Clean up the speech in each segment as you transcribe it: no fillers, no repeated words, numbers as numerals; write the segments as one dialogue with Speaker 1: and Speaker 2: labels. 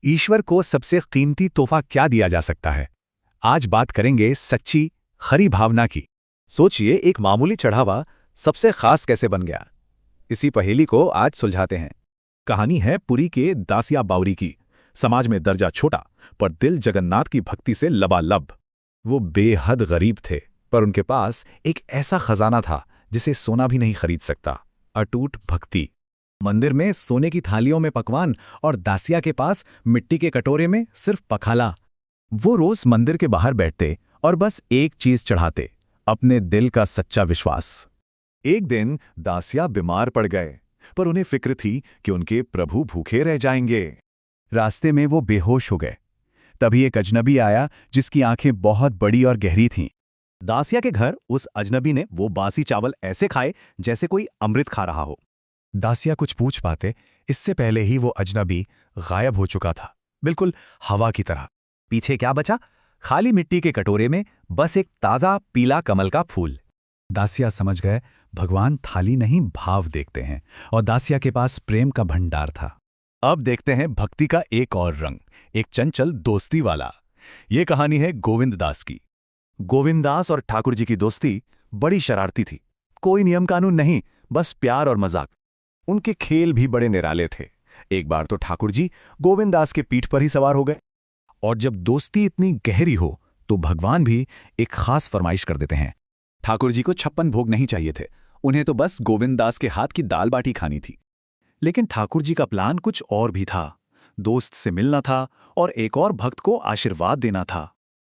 Speaker 1: ईश्वर को सबसे कीमती तोहफा क्या दिया जा सकता है? आज बात करेंगे सच्ची, खरी भावना की।
Speaker 2: सोचिए, एक मामूली चढ़ावा सबसे खास कैसे बन गया। इसी पहेली को आज सुलझाते हैं।
Speaker 3: कहानी है पुरी के दासिया बावरी की। समाज में दर्जा छोटा, पर दिल जगन्नाथ की भक्ति से लबालब। वो बेहद गरीब थे, पर उनके पास एक ऐसा खजाना था जिसे सोना भी नहीं खरीद सकता। अटूट भक्ति।
Speaker 1: मंदिर में सोने की थालियों में पकवान और दासिया के पास मिट्टी के कटोरे में सिर्फ पखाला। वो रोज मंदिर के बाहर बैठते और बस एक चीज चढ़ाते, अपने दिल का सच्चा विश्वास।
Speaker 3: एक दिन दासिया बीमार पड़ गए, पर उन्हें फिक्र थी कि उनके प्रभु भूखे रह जाएंगे।
Speaker 1: रास्ते में वो बेहोश हो गए। तभी एक अजनबी आया जिसकी आंखें बहुत बड़ी और गहरी थीं।
Speaker 2: दासिया के घर उस अजनबी ने वो बासी चावल ऐसे खाए जैसे कोई अमृत खा रहा हो।
Speaker 1: दासिया कुछ पूछ पाते, इससे पहले ही वो अजनबी गायब हो चुका था, बिल्कुल हवा की तरह।
Speaker 2: पीछे क्या बचा? खाली मिट्टी के कटोरे में बस एक ताजा पीला कमल का फूल।
Speaker 1: दासिया समझ गए, भगवान थाली नहीं भाव देखते हैं, और दासिया के पास प्रेम का भंडार था।
Speaker 3: अब देखते हैं भक्ति का एक और रंग, एक चंचल दोस्ती वाला। ये कहानी है गोविंद दास की। गोविंद दास और ठाकुर जी की दोस्ती बड़ी शरारती थी। कोई नियम कानून नहीं, बस प्यार और मजाक। उनके खेल भी बड़े निराले थे। एक बार तो ठाकुर जी गोविंद दास के पीठ पर ही सवार हो गए। और जब दोस्ती इतनी गहरी हो तो भगवान भी एक खास फरमाइश कर देते हैं। ठाकुर जी को 56 भोग नहीं चाहिए थे, उन्हें तो बस गोविंद दास के हाथ की दाल बाटी खानी थी। लेकिन ठाकुर जी का प्लान कुछ और भी था। दोस्त से मिलना था और एक और भक्त को आशीर्वाद देना था।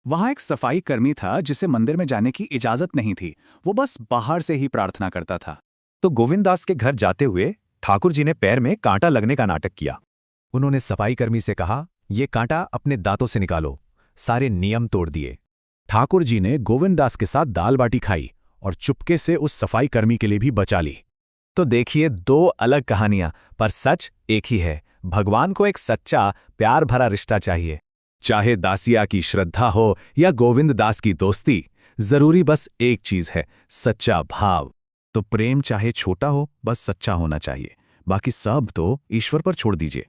Speaker 3: वहां एक सफाई कर्मी था जिसे मंदिर में जाने की इजाजत नहीं थी, वो बस बाहर से ही प्रार्थना करता था।
Speaker 2: तो गोविंद दास के घर जाते हुए ठाकुर जी ने पैर में कांटा लगने का नाटक किया।
Speaker 1: उन्होंने सफाई कर्मी से कहा, ये कांटा अपने दांतों से निकालो। सारे नियम तोड़ दिए। ठाकुर जी ने गोविंद दास के साथ दाल बाटी खाई और चुपके से उस सफाई कर्मी के लिए भी बचा ली।
Speaker 2: तो देखिए, दो अलग कहानियां, पर सच एक ही है। भगवान को एक सच्चा प्यार भरा रिश्ता चाहिए।
Speaker 3: चाहे दासिया की श्रद्धा हो या गोविंद दास की दोस्ती, जरूरी बस एक चीज है, सच्चा भाव। तो प्रेम चाहे छोटा हो, बस सच्चा होना चाहिए। बाकी सब तो ईश्वर पर छोड़ दीजिए।